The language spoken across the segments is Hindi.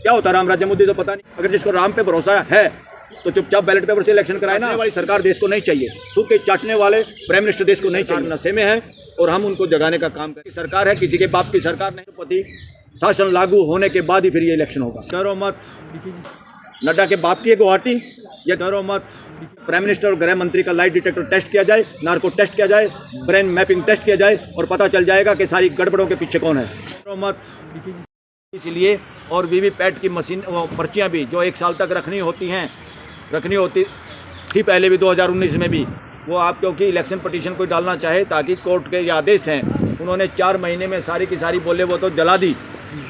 क्या होता है राम राज्य मुद्दे तो पता नहीं। अगर जिसको राम पे भरोसा है तो चुपचाप बैलेट पेपर से इलेक्शन कराए ना। वाली सरकार देश को नहीं चाहिए, थूक के चाटने वाले प्राइम मिनिस्टर देश को नहीं चाहिए। नशे में है और हम उनको जगाने का काम करें। सरकार है, किसी के बाप की सरकार नहीं। पति शासन लागू होने के बाद ही फिर ये इलेक्शन होगा। डरो मत, नड्डा के बाप की है गुवाहाटी। ये डरो मत, प्राइम मिनिस्टर और गृह मंत्री का लाइट डिटेक्टर टेस्ट किया जाए, नार्को टेस्ट किया जाए, ब्रेन मैपिंग टेस्ट किया जाए और पता चल जाएगा कि सारी गड़बड़ों के पीछे कौन है। डरो मत। इसलिए और वीवीपैट की मशीन पर्चियाँ भी जो 1 साल तक रखनी होती थी पहले भी 2019 में भी, वो आप क्योंकि इलेक्शन पटिशन कोई डालना चाहे ताकि कोर्ट के ये आदेश हैं, उन्होंने 4 महीने में सारी की सारी बोले वो तो जला दी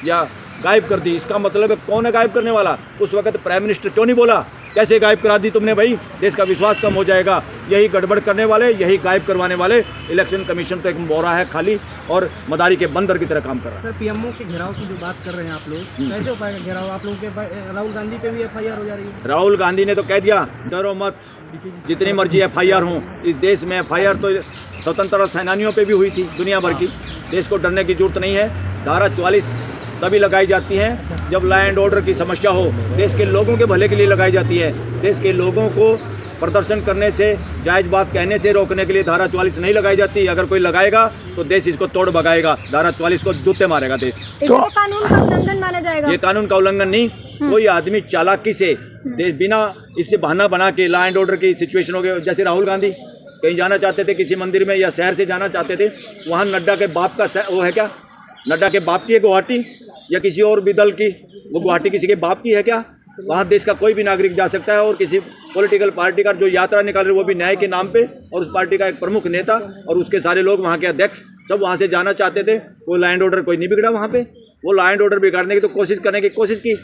या गायब कर दी। इसका मतलब है कौन है गायब करने वाला? उस वक्त प्राइम मिनिस्टर क्यों नहीं बोला? कैसे गायब करा दी तुमने भाई? देश का विश्वास कम हो जाएगा। यही गड़बड़ करने वाले, यही गायब करवाने वाले। इलेक्शन कमीशन तो एक बोरा है खाली और मदारी के बंदर की तरह काम कर रहा है। सर, पीएमओ के घेराव की जो बात कर रहे हैं आप लोग, कैसे हो पाएगा घेराव? आप लोगों के राहुल गांधी पे भी एफआईआर हो जा रही है। राहुल गांधी ने तो कह दिया डरो मत, जितनी मर्जी एफआईआर हो। इस देश में एफआईआर तो स्वतंत्रता सेनानियों पे भी हुई थी दुनिया भर की। देश को डरने की जरूरत नहीं है। धारा 44 तभी लगाई जाती है जब लॉ एंड ऑर्डर की समस्या हो। देश के लोगों के भले के लिए लगाई जाती है। देश के लोगों को प्रदर्शन करने से, जायज बात कहने से रोकने के लिए धारा 44 नहीं लगाई जाती। अगर कोई लगाएगा तो देश इसको तोड़ भगाएगा। धारा 44 को जूते मारेगा देश। तो कानून का उल्लंघन माना जाएगा। ये कानून का उल्लंघन नहीं, कोई आदमी चालाकी से देश बिना इससे बहाना बना के लॉ एंड ऑर्डर की सिचुएशन हो गई। जैसे राहुल गांधी कहीं जाना चाहते थे, किसी मंदिर में या शहर से जाना चाहते थे, वहाँ नड्डा के बाप का वो है क्या? नड्डा के बाप की है गुवाहाटी या किसी और भी दल की? वो गुवाहाटी किसी के बाप की है क्या? वहाँ देश का कोई भी नागरिक जा सकता है और किसी पॉलिटिकल पार्टी का जो यात्रा निकाल रहे वो भी न्याय के नाम पे, और उस पार्टी का एक प्रमुख नेता और उसके सारे लोग वहाँ के अध्यक्ष सब वहाँ से जाना चाहते थे। वो लॉ एंड ऑर्डर कोई नहीं बिगड़ा वहाँ पे। वो लॉ एंड ऑर्डर बिगाड़ने की तो कोशिश करने की कोशिश की।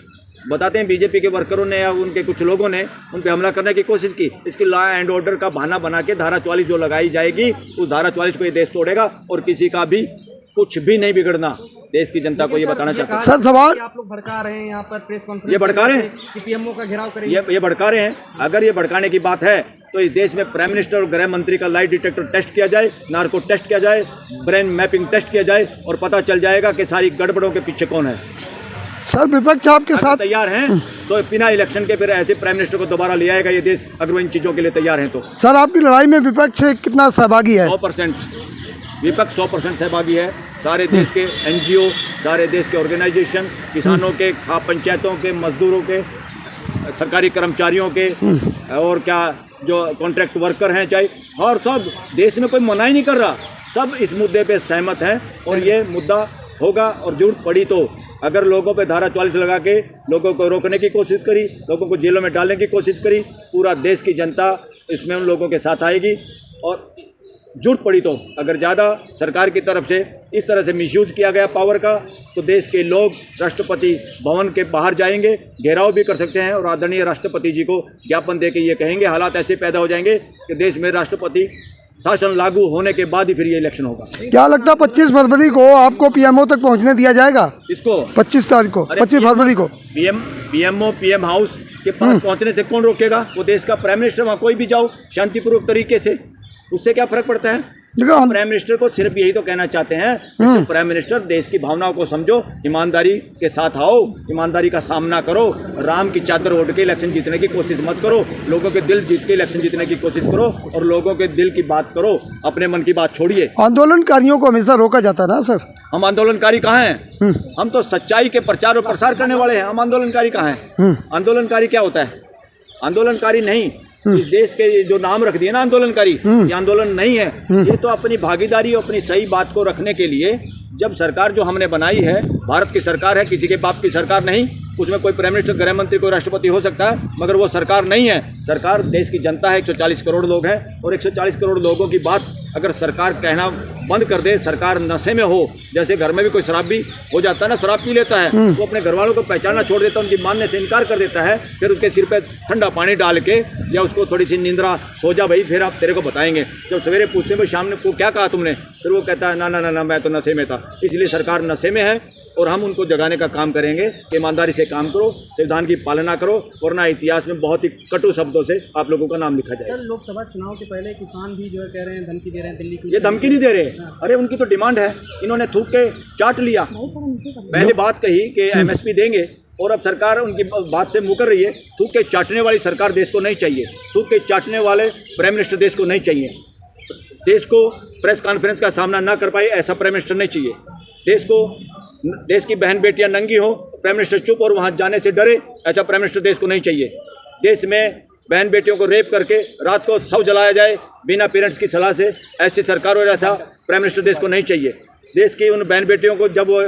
बताते हैं बीजेपी के वर्करों ने या उनके कुछ लोगों ने उन पर हमला करने की कोशिश की। इसकी लॉ एंड ऑर्डर का बहाना बना के धारा 44 जो लगाई जाएगी, उस धारा 44 को ये देश तोड़ेगा और किसी का भी कुछ भी नहीं बिगड़ना। देश की जनता को ये बताना चाहता हूँ। सर, सवाल आप लोग भड़का रहे हैं यहाँ पर प्रेस कॉन्फ्रेंस। ये भड़का रहे हैं कि पीएमओ का घेराव करेंगे। ये भड़का रहे हैं। अगर ये भड़काने की बात है तो इस देश में प्राइम मिनिस्टर और गृह मंत्री का लाइट डिटेक्टर टेस्ट किया जाए, नार्को टेस्ट किया जाए, ब्रेन मैपिंग टेस्ट किया जाए और पता चल जाएगा कि सारी गड़बड़ों के पीछे कौन है। सर, विपक्ष आपके साथ तैयार हैं तो बिना इलेक्शन के फिर ऐसे प्राइम मिनिस्टर को दोबारा ले आएगा ये देश, अगर वो इन चीज़ों के लिए तैयार हैं तो। सर, आपकी लड़ाई में विपक्ष कितना सहभागी है? 100% विपक्ष 100% सहभागी है। सारे देश के एनजीओ, सारे देश के ऑर्गेनाइजेशन, किसानों के, खाप पंचायतों के, मजदूरों के, सरकारी कर्मचारियों के और क्या जो कॉन्ट्रैक्ट वर्कर हैं, चाहे और सब देश में कोई मना ही नहीं कर रहा। सब इस मुद्दे पे सहमत हैं और ये मुद्दा होगा। और जरूरत पड़ी तो अगर लोगों पे धारा 44 लगा के लोगों को रोकने की कोशिश करी, लोगों को जेलों में डालने की कोशिश करी, पूरा देश की जनता इसमें उन लोगों के साथ आएगी। और जरूरत पड़ी तो अगर ज़्यादा सरकार की तरफ से इस तरह से मिसयूज़ किया गया पावर का, तो देश के लोग राष्ट्रपति भवन के बाहर जाएंगे, घेराव भी कर सकते हैं और आदरणीय राष्ट्रपति जी को ज्ञापन दे के ये कहेंगे। हालात ऐसे पैदा हो जाएंगे कि देश में राष्ट्रपति शासन लागू होने के बाद ही फिर ये इलेक्शन होगा। क्या लगता है 25 फरवरी को आपको पीएमओ तक पहुंचने दिया जाएगा? इसको 25 तारीख को, 25 फरवरी को पीएमओ पीएम हाउस के पास पहुंचने से कौन रोकेगा? वो देश का प्राइम मिनिस्टर, वहाँ कोई भी जाओ शांतिपूर्वक तरीके से, उससे क्या फर्क पड़ता है? प्राइम मिनिस्टर को सिर्फ यही तो कहना चाहते हैं कि प्राइम मिनिस्टर देश की भावनाओं को समझो, ईमानदारी के साथ आओ, ईमानदारी का सामना करो, राम की चादर ओढ़ के इलेक्शन जीतने की कोशिश मत करो, लोगों के दिल जीत के इलेक्शन जीतने की कोशिश करो और लोगों के दिल की बात करो, अपने मन की बात छोड़िए। आंदोलनकारियों को हमेशा रोका जाता है ना सर? हम आंदोलनकारी कहाँ हैं? हम तो सच्चाई के प्रचार और प्रसार करने वाले हैं। हम आंदोलनकारी कहाँ हैं? आंदोलनकारी क्या होता है? आंदोलनकारी नहीं, इस देश के जो नाम रख दिए ना आंदोलनकारी, ये आंदोलन नहीं है। ये तो अपनी भागीदारी, अपनी सही बात को रखने के लिए, जब सरकार जो हमने बनाई है भारत की सरकार है, किसी के बाप की सरकार नहीं। उसमें कोई प्राइम मिनिस्टर, गृह मंत्री, कोई राष्ट्रपति हो सकता है, मगर वो सरकार नहीं है। सरकार देश की जनता है, 140 करोड़ लोग हैं और 140 करोड़ लोगों की बात अगर सरकार कहना बंद कर दे, सरकार नशे में हो, जैसे घर में भी कोई शराब भी हो जाता है ना, शराब पी लेता है, वो अपने घर वालों को पहचानना छोड़ देता है, उनकी मानने से इनकार कर देता है, फिर उसके सिर पे ठंडा पानी डाल के या उसको थोड़ी सी निंद्रा, सो जा भाई, फिर आप तेरे को बताएंगे। जब सवेरे पूछते हैं शाम को क्या कहा तुमने, फिर वो कहता है ना ना ना ना मैं तो नशे में था। इसलिए सरकार नशे में है और हम उनको जगाने का काम करेंगे। ईमानदारी से काम करो, संविधान की पालना करो, वरना इतिहास में बहुत ही कटु शब्दों से आप लोगों का नाम लिखा जाएगा। सर, लोकसभा चुनाव के पहले किसान भी जो है कह रहे हैं, धमकी दे रहे हैं दिल्ली की। ये धमकी नहीं दे रहे, अरे उनकी तो डिमांड है, इन्होंने थूक के चाट लिया। पहले बात कही कि एमएसपी देंगे और अब सरकार उनकी बात से मुकर रही है। थूक के चाटने वाली सरकार देश को नहीं चाहिए। थूक के चाटने वाले प्राइम मिनिस्टर देश को नहीं चाहिए। देश को प्रेस कॉन्फ्रेंस का सामना ना कर पाए ऐसा प्राइम मिनिस्टर नहीं चाहिए। देश की बहन बेटियां नंगी हो, प्राइम मिनिस्टर चुप और वहां जाने से डरे, ऐसा प्राइम मिनिस्टर देश को नहीं चाहिए। देश में बहन बेटियों को रेप करके रात को शव जलाया जाए बिना पेरेंट्स की सलाह से, ऐसी सरकार और ऐसा प्राइम मिनिस्टर देश को नहीं चाहिए। देश की उन बहन बेटियों को जब वो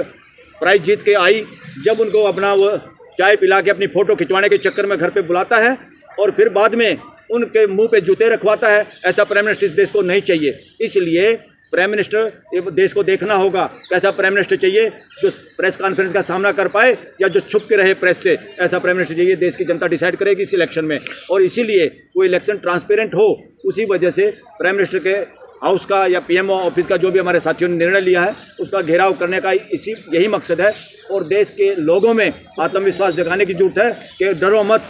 प्राइज जीत के आई, जब उनको अपना वो चाय पिला के अपनी फ़ोटो खिंचवाने के चक्कर में घर पे बुलाता है और फिर बाद में उनके मुंह पे जूते रखवाता है, ऐसा प्राइम मिनिस्टर इस देश को नहीं चाहिए। इसलिए प्राइम मिनिस्टर देश को देखना होगा कैसा प्राइम मिनिस्टर चाहिए, जो प्रेस कॉन्फ्रेंस का सामना कर पाए या जो छुप के रहे प्रेस से, ऐसा प्राइम मिनिस्टर चाहिए। देश की जनता डिसाइड करेगी इस इलेक्शन में, और इसीलिए वो इलेक्शन ट्रांसपेरेंट हो। उसी वजह से प्राइम मिनिस्टर के हाउस का या पीएमओ ऑफिस का जो भी हमारे साथियों ने निर्णय लिया है उसका घेराव करने का यही मकसद है। और देश के लोगों में आत्मविश्वास जगाने की जरूरत है कि डरो मत,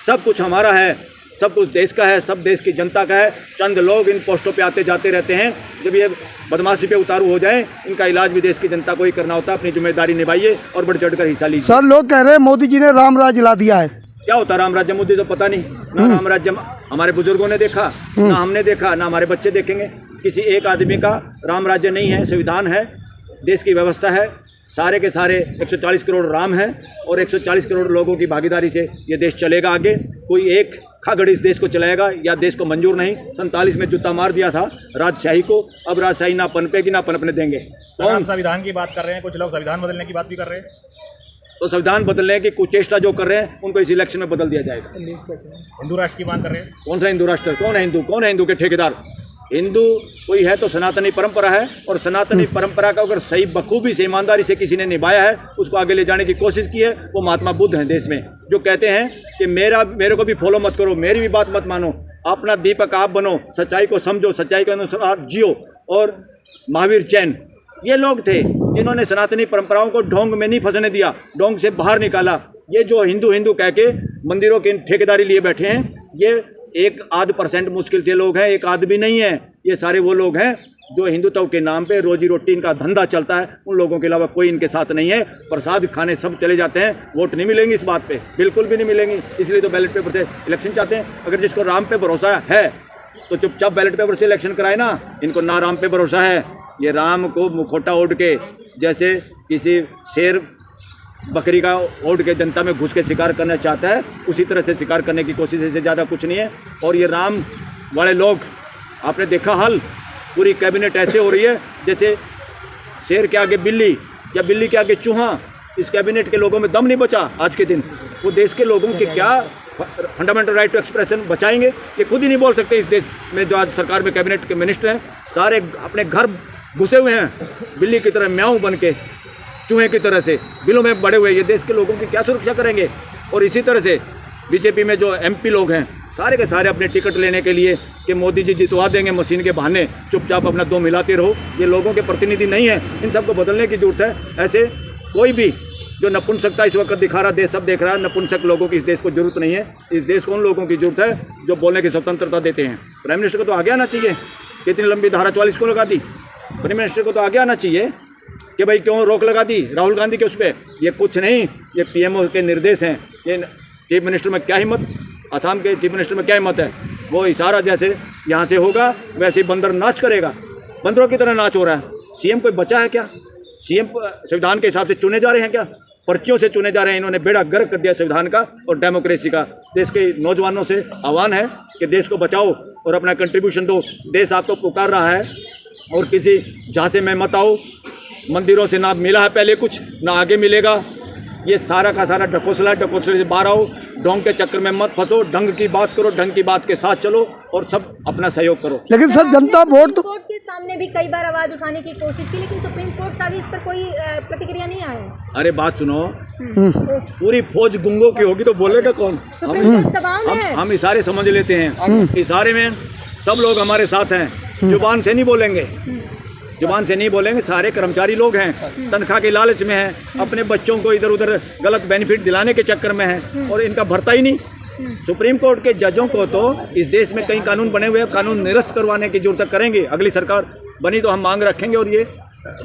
सब कुछ हमारा है, सब कुछ देश का है, सब देश की जनता का है। चंद लोग इन पोस्टों पे आते जाते रहते हैं। जब ये बदमाशी पे उतारू हो जाए, इनका इलाज भी देश की जनता को ही करना होता है। अपनी जिम्मेदारी निभाइए और बढ़ चढ़ कर हिस्सा लीजिए। सर लोग कह रहे हैं मोदी जी ने राम राज्य ला दिया है। क्या होता राम राज्य? मुझे तो पता नहीं ना। राम राज्य हमारे बुजुर्गों ने देखा ना, हमने देखा ना, हमारे बच्चे देखेंगे। किसी एक आदमी का राम राज्य नहीं है, संविधान है, देश की व्यवस्था है। सारे के सारे 140 करोड़ राम हैं और 140 करोड़ लोगों की भागीदारी से ये देश चलेगा आगे। कोई एक खागड़ इस देश को चलाएगा या देश को मंजूर नहीं। 47 में जूता मार दिया था राजशाही को, अब राजशाही ना पनपेगी ना पनपने देंगे। कौन संविधान की बात कर रहे हैं, कुछ लोग संविधान बदलने की बात भी कर रहे हैं। तो संविधान बदलने की कुचेष्टा जो कर रहे हैं उनको इस इलेक्शन में बदल दिया जाएगा। हिंदू राष्ट्र की बात कर रहे हैं। कौन सा हिंदू राष्ट्र? कौन है हिंदू? कौन है हिंदू के ठेकेदार? हिंदू कोई है तो सनातनी परंपरा है, और सनातनी परंपरा का अगर सही बखूबी से ईमानदारी से किसी ने निभाया है, उसको आगे ले जाने की कोशिश की है, वो महात्मा बुद्ध हैं देश में, जो कहते हैं कि मेरे को भी फॉलो मत करो, मेरी भी बात मत मानो, अपना दीपक आप बनो, सच्चाई को समझो, सच्चाई के अनुसार जियो। और महावीर जैन ये लोग थे जिन्होंने सनातनी परंपराओं को ढोंग में नहीं फंसने दिया, ढोंग से बाहर निकाला। ये जो हिंदू हिंदू कह के मंदिरों की ठेकेदारी लिए बैठे हैं, ये 1% मुश्किल से लोग हैं, एक आदमी नहीं है। ये सारे वो लोग हैं जो हिंदुत्व के नाम पे रोजी रोटी इनका धंधा चलता है। उन लोगों के अलावा कोई इनके साथ नहीं है। प्रसाद खाने सब चले जाते हैं, वोट नहीं मिलेंगी इस बात पे, बिल्कुल भी नहीं मिलेंगी। इसलिए तो बैलेट पेपर से इलेक्शन चाहते हैं। अगर जिसको राम पे भरोसा है तो चुपचाप बैलेट पेपर से इलेक्शन कराए ना। इनको ना राम पे भरोसा है। ये राम को मुखौटा ओढ़ के, जैसे किसी शेर बकरी का ओढ़ के जनता में घुस के शिकार करना चाहता है, उसी तरह से शिकार करने की कोशिश, इससे ज़्यादा कुछ नहीं है। और ये राम वाले लोग, आपने देखा हाल, पूरी कैबिनेट ऐसे हो रही है जैसे शेर के आगे बिल्ली या बिल्ली के आगे चूहा। इस कैबिनेट के लोगों में दम नहीं बचा आज के दिन। वो देश के लोगों के क्या फंडामेंटल राइट टू एक्सप्रेशन बचाएंगे, ये खुद ही नहीं बोल सकते। इस देश में जो आज सरकार में कैबिनेट के मिनिस्टर हैं, सारे अपने घर घुसे हुए हैं, बिल्ली की तरह म्याऊं बन के, चूहे की तरह से बिलों में बड़े हुए। ये देश के लोगों की क्या सुरक्षा करेंगे? और इसी तरह से बीजेपी में जो एमपी लोग हैं, सारे के सारे अपने टिकट लेने के लिए कि मोदी जी जितवा देंगे मशीन के बहाने, चुपचाप अपना दो मिलाते रहो। ये लोगों के प्रतिनिधि नहीं है। इन सबको बदलने की जरूरत है। ऐसे कोई भी जो नपुंसकता इस वक्त दिखा रहा, देश सब देख रहा है, नपुंसक लोगों की इस देश को जरूरत नहीं है। इस देश को उन लोगों की जरूरत है जो बोलने की स्वतंत्रता देते हैं। प्राइम मिनिस्टर को तो आगे आना चाहिए। कितनी लंबी धारा 44 को लगा दी? प्राइम मिनिस्टर को तो आगे आना चाहिए कि भाई क्यों रोक लगा दी राहुल गांधी के उस पर। ये कुछ नहीं, ये पीएमओ के निर्देश हैं। ये चीफ मिनिस्टर में क्या हिम्मत, असम के चीफ मिनिस्टर में क्या हिम्मत है? वो इशारा जैसे यहाँ से होगा वैसे ही बंदर नाच करेगा, बंदरों की तरह नाच हो रहा है। सीएम कोई बचा है क्या? सीएम संविधान के हिसाब से चुने जा रहे हैं क्या? पर्चियों से चुने जा रहे हैं। इन्होंने बेड़ा गर्क कर दिया संविधान का और डेमोक्रेसी का। देश के नौजवानों से आह्वान है कि देश को बचाओ और अपना कंट्रीब्यूशन दो। देश आपको पुकार रहा है और किसी झांसे में मत आओ। मंदिरों से ना मिला है पहले कुछ, ना आगे मिलेगा। ये सारा का सारा ढकोसला, ढकोसले से बाहर आओ। ढोंग के चक्कर में मत फंसो, ढंग की बात करो, ढंग की बात के साथ चलो और सब अपना सहयोग करो। लेकिन सर जनता वोट तो कोर्ट के सामने भी कई बार आवाज उठाने की कोशिश की, लेकिन सुप्रीम कोर्ट का भी इस पर कोई प्रतिक्रिया नहीं आया। अरे बात सुनो, पूरी फौज गुंगों की होगी तो बोलेगा कौन? सुप्रीम कोर्ट दबाव में है। हम इशारे समझ लेते हैं। इशारे में सब लोग हमारे साथ हैं। जुबान से नहीं बोलेंगे, जुबान से नहीं बोलेंगे। सारे कर्मचारी लोग हैं, तनख्वाह के लालच में हैं, अपने बच्चों को इधर उधर गलत बेनिफिट दिलाने के चक्कर में हैं और इनका भरता ही नहीं। सुप्रीम कोर्ट के जजों को तो इस देश में कई कानून बने हुए हैं, कानून निरस्त करवाने की जरूरत करेंगे। अगली सरकार बनी तो हम मांग रखेंगे और ये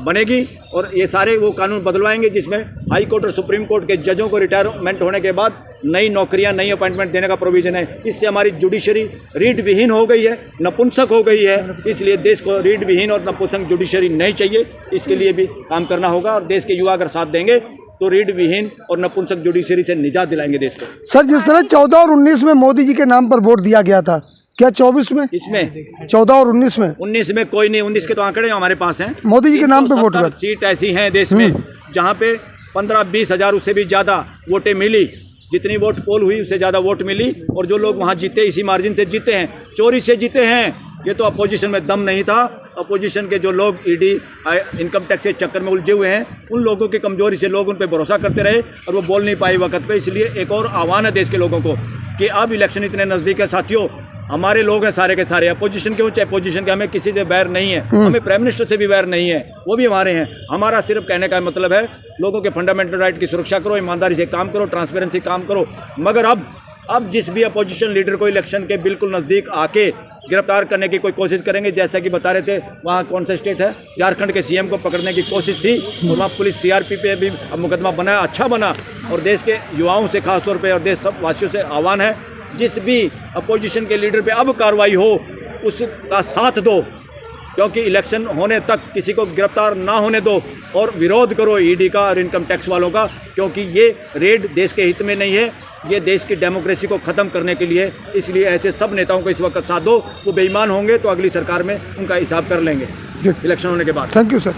बनेगी और ये सारे वो कानून बदलवाएंगे जिसमें हाई कोर्ट और सुप्रीम कोर्ट के जजों को रिटायरमेंट होने के बाद नई नौकरियां, नई अपॉइंटमेंट देने का प्रोविज़न है। इससे हमारी जुडिशरी रीढ़ विहीन हो गई है, नपुंसक हो गई है। इसलिए देश को रीढ़ विहीन और नपुंसक जुडिशरी नहीं चाहिए। इसके लिए भी काम करना होगा और देश के युवा अगर साथ देंगे तो रीढ़ विहीन और नपुंसक जुडिशरी से निजात दिलाएंगे देश को। सर, जिस तरह 14 और 19 में मोदी जी के नाम पर वोट दिया गया था, क्या 24 में, इसमें 14 और 19 में? 19 में कोई नहीं, 19 के तो आंकड़े हमारे पास हैं। मोदी जी के नाम पे वोट हुआ। सीट ऐसी हैं देश में जहां पे 15-20 हज़ार उससे भी ज़्यादा वोटें मिली। जितनी वोट पोल हुई उससे ज़्यादा वोट मिली और जो लोग वहां जीते इसी मार्जिन से जीते हैं, चोरी से जीते हैं। ये तो अपोजिशन में दम नहीं था। अपोजिशन के जो लोग ईडी इनकम टैक्स के चक्कर में उलझे हुए हैं, उन लोगों की कमजोरी से लोग उन पर भरोसा करते रहे और वो बोल नहीं पाए वक्त पे। इसलिए एक और आह्वान है देश के लोगों को कि अब इलेक्शन इतने नज़दीक है साथियों, हमारे लोग हैं सारे के सारे, अपोजिशन के हो चाहे पोजिशन के, हमें किसी से बैर नहीं है, हमें प्राइम मिनिस्टर से भी बैर नहीं है, वो भी हमारे हैं। हमारा सिर्फ कहने का मतलब है लोगों के फंडामेंटल राइट की सुरक्षा करो, ईमानदारी से काम करो, ट्रांसपेरेंसी काम करो। मगर अब जिस भी अपोजिशन लीडर को इलेक्शन के बिल्कुल नज़दीक आके गिरफ्तार करने की कोई कोशिश करेंगे, जैसा कि बता रहे थे वहाँ कौन सा स्टेट है, झारखंड के सीएम को पकड़ने की कोशिश थी और वहाँ पुलिस सीआरपी पे भी मुकदमा बनाया, अच्छा बना। और देश के युवाओं से खासतौर पे और देश सब वासियों से आह्वान है, जिस भी अपोजिशन के लीडर पे अब कार्रवाई हो उसका साथ दो, क्योंकि इलेक्शन होने तक किसी को गिरफ्तार ना होने दो और विरोध करो ईडी का और इनकम टैक्स वालों का, क्योंकि ये रेड देश के हित में नहीं है, ये देश की डेमोक्रेसी को ख़त्म करने के लिए। इसलिए ऐसे सब नेताओं को इस वक्त साथ दो। वो बेईमान होंगे तो अगली सरकार में उनका हिसाब कर लेंगे इलेक्शन होने के बाद। Thank you sir.